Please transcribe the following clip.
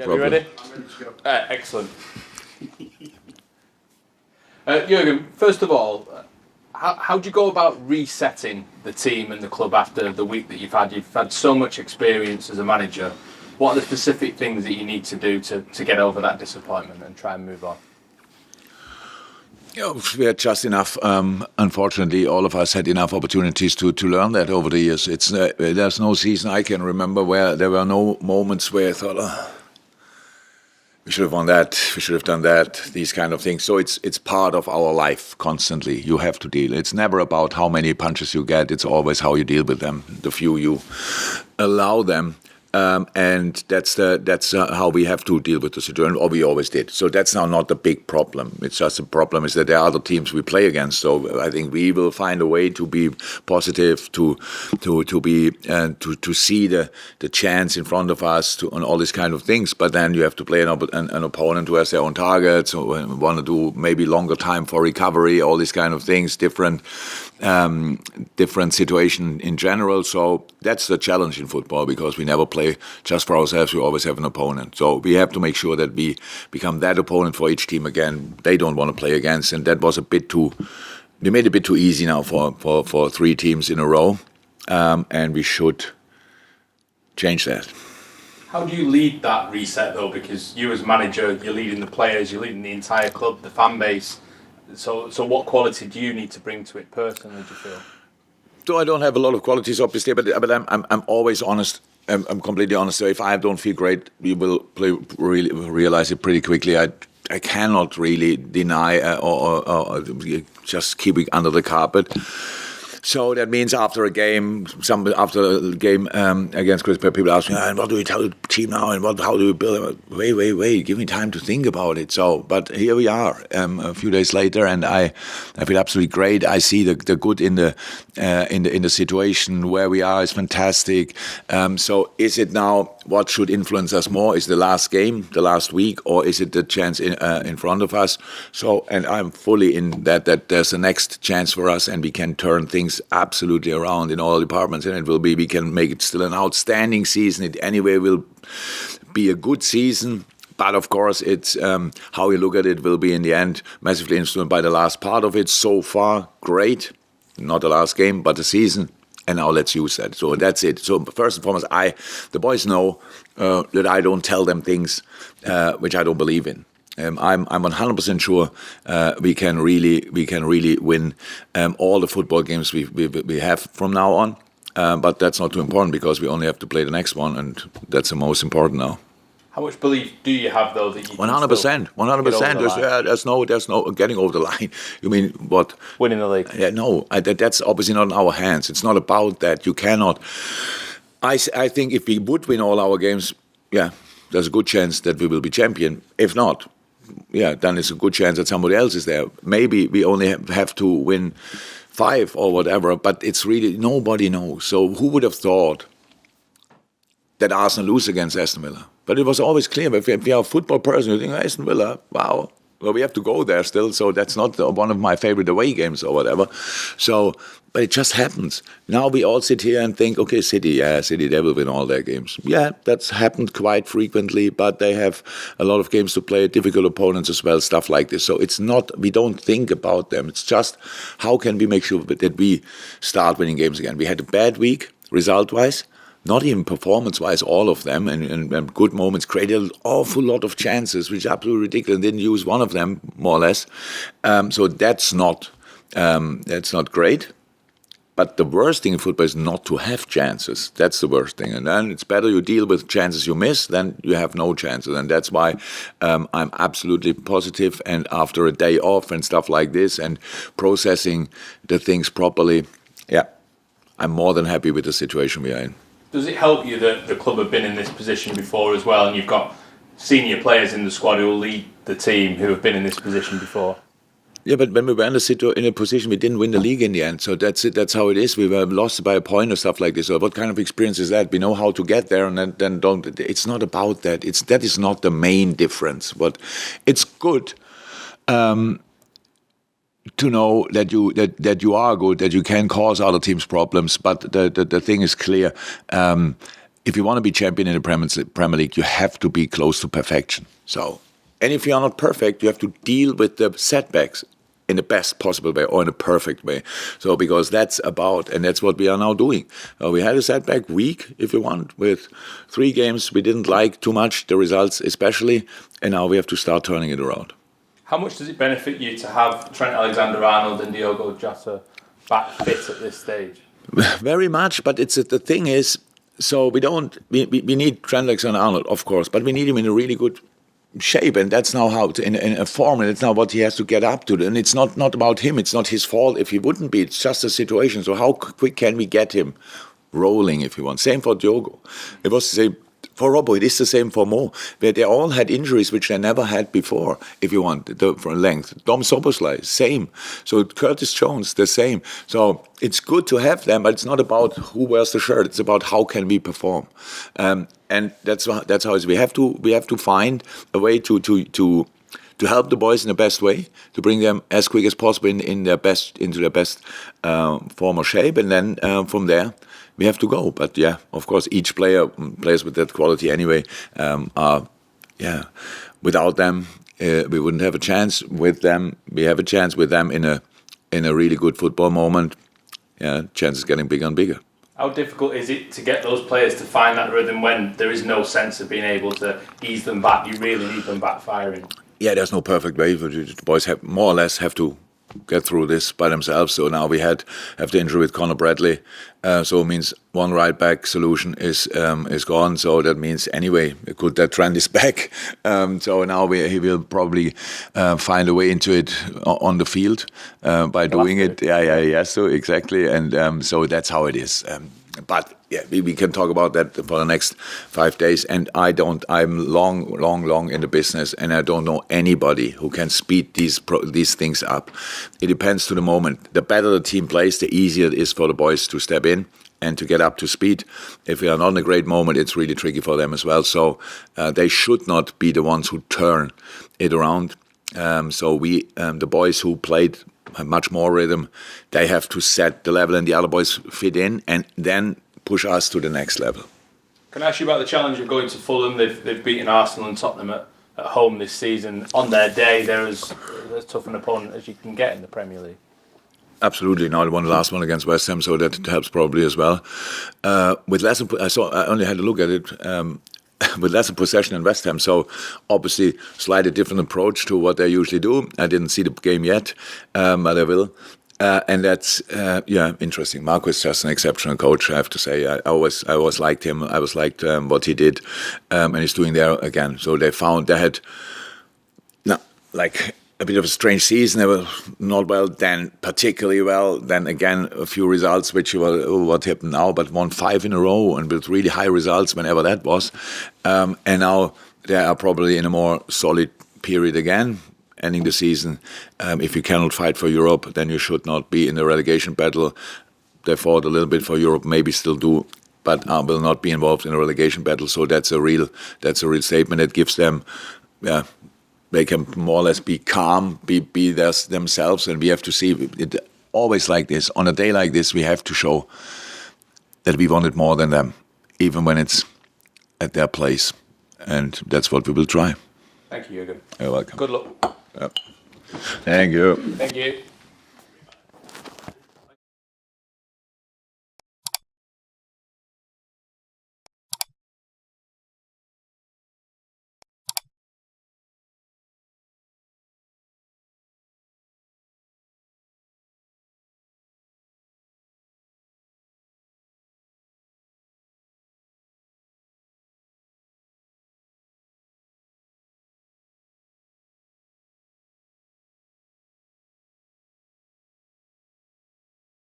problem. You ready? I'm ready to go. Excellent. Jurgen, first of all, how do you go about resetting the team and the club after the week that you've had? You've had so much experience as a manager. What are the specific things that you need to do to get over that disappointment and try and move on? We had just enough. Unfortunately, all of us had enough opportunities to learn that over the years. There's no season I can remember where there were no moments where I thought, we should have won that, we should have done that, these kind of things. So it's part of our life constantly. You have to deal. It's never about how many punches you get. It's always how you deal with them, the few you allow them. And that's how we have to deal with the situation, or we always did. So that's now not the big problem. It's just a problem is that there are other teams we play against. So I think we will find a way to be positive, to see the chance in front of us, and all these kind of things. But then you have to play an opponent who has their own targets, or want to do maybe longer time for recovery, all these kind of things, different situation in general. So that's the challenge in football, because we never play just for ourselves. We always have an opponent. So we have to make sure that we become that opponent for each team again. They don't want to play against, and that was we made it a bit too easy now for 3 teams in a row, and we should change that. How do you lead that reset though? Because you as manager, you're leading the players, you're leading the entire club, the fan base. So what quality do you need to bring to it personally, do you feel? So I don't have a lot of qualities, obviously, but I'm always honest. I'm completely honest. So if I don't feel great, you will realize it pretty quickly. I cannot really deny or just keep it under the carpet. So that means after a game against Chris, people ask me, and what do we tell the team now, and how do we build it? Wait, give me time to think about it. So, but here we are, a few days later, and I feel absolutely great. I see the good in the situation where we are is fantastic. So is it now what should influence us more? Is the last game, the last week, or is it the chance in front of us? So, and I'm fully in that there's a next chance for us, and we can turn things absolutely around in all departments, and we can make it still an outstanding season. It anyway will be a good season, but of course it's how you look at it will be in the end massively influenced by the last part of it. So far, great, not the last game, but the season, and now let's use that. So that's it. So first and foremost, the boys know that I don't tell them things which I don't believe in. I'm 100% sure we can really win all the football games we have from now on. But that's not too important, because we only have to play the next one, and that's the most important now. How much belief do you have though that you 100%? 100%. There's no getting over the line. You mean what? Winning the league? Yeah, no. That's obviously not in our hands. It's not about that. You cannot. I think if we would win all our games, there's a good chance that we will be champion. If not, then it's a good chance that somebody else is there. Maybe we only have to win 5 or whatever, but it's really, nobody knows. So who would have thought that Arsenal lose against Aston Villa? But it was always clear, if you are a football person, you think, Aston Villa, wow. Well, we have to go there still, so that's not one of my favorite away games or whatever. So, but it just happens. Now we all sit here and think, okay, City, they will win all their games. Yeah, that's happened quite frequently, but they have a lot of games to play, difficult opponents as well, stuff like this. So it's not, we don't think about them. It's just, how can we make sure that we start winning games again? We had a bad week, result-wise. Not even performance-wise, all of them, and good moments, created an awful lot of chances, which is absolutely ridiculous, and didn't use one of them, more or less. So that's not great. But the worst thing in football is not to have chances. That's the worst thing. And then it's better you deal with chances you miss than you have no chances. And that's why I'm absolutely positive. And after a day off and stuff like this, and processing the things properly, I'm more than happy with the situation we are in. Does it help you that the club have been in this position before as well, and you've got senior players in the squad who will lead the team who have been in this position before? Yeah, but when we were in a position, we didn't win the league in the end. So that's it. That's how it is. We were lost by a point or stuff like this. So what kind of experience is that? We know how to get there, and then don't. It's not about that. That is not the main difference. But it's good to know that you are good, that you can cause other teams problems. But the thing is clear. if you want to be champion in the Premier League, you have to be close to perfection. So, and if you are not perfect, you have to deal with the setbacks in the best possible way or in a perfect way. So, because that's about, and that's what we are now doing. We had a setback week, if you want, with 3 games. We didn't like too much, the results especially, and now we have to start turning it around. How much does it benefit you to have Trent Alexander-Arnold and Diogo Jota back fit at this stage? Very much, but the thing is, so we need Trent Alexander-Arnold, of course, but we need him in a really good shape, and that's now how in a form, and it's now what he has to get up to, and it's not about him, it's not his fault if he wouldn't be, it's just a situation. So how quick can we get him rolling, if you want? Same for Diogo. It was the same for Robbo, it is the same for Mo. They all had injuries which they never had before, if you want, for length. Dom Szoboszlai, same. So Curtis Jones, the same. So it's good to have them, but it's not about who wears the shirt. It's about how can we perform. And that's how it is. We have to find a way to help the boys in the best way, to bring them as quick as possible into their best form or shape, and then from there we have to go. But yeah, of course, each player plays with that quality anyway. Without them, we wouldn't have a chance. With them, we have a chance. With them, in a really good football moment, chance is getting bigger and bigger. How difficult is it to get those players to find that rhythm when there is no sense of being able to ease them back? You really need them back firing. Yeah, there's no perfect way. The boys have more or less have to get through this by themselves. So now we have the injury with Conor Bradley. So it means one right back solution is gone. So that means anyway, that trend is back. So now he will probably find a way into it on the field by doing it. Yeah. So exactly, and so that's how it is. But yeah, we can talk about that for the next 5 days. And I'm long in the business, and I don't know anybody who can speed these things up. It depends to the moment. The better the team plays, the easier it is for the boys to step in and to get up to speed. If we are not in a great moment, it's really tricky for them as well. So they should not be the ones who turn it around. So the boys who played have much more rhythm, they have to set the level, and the other boys fit in and then push us to the next level. Can I ask you about the challenge of going to Fulham? They've beaten Arsenal and Tottenham at home this season. On their day, they're as tough an opponent as you can get in the Premier League. Absolutely. Now they won the last one against West Ham, so that helps probably as well. With less, I only had a look at it. With less possession in West Ham, so obviously slightly different approach to what they usually do. I didn't see the game yet, but I will. And that's interesting. Marco is just an exceptional coach, I have to say. I always liked him. I always liked what he did, and he's doing there again. So they had a bit of a strange season. They were not well, then particularly well. Then again, a few results which were what happened now, but won 5 in a row and with really high results whenever that was. And now they are probably in a more solid period again, ending the season. If you cannot fight for Europe, then you should not be in the relegation battle. They fought a little bit for Europe, maybe still do, but will not be involved in a relegation battle. So that's a real statement that gives them. They can more or less be calm, be themselves, and we have to see it always like this. On a day like this, we have to show that we want it more than them, even when it's at their place. And that's what we will try. Thank you, Jurgen. You're welcome. Good luck. Yep. Thank you. Thank you.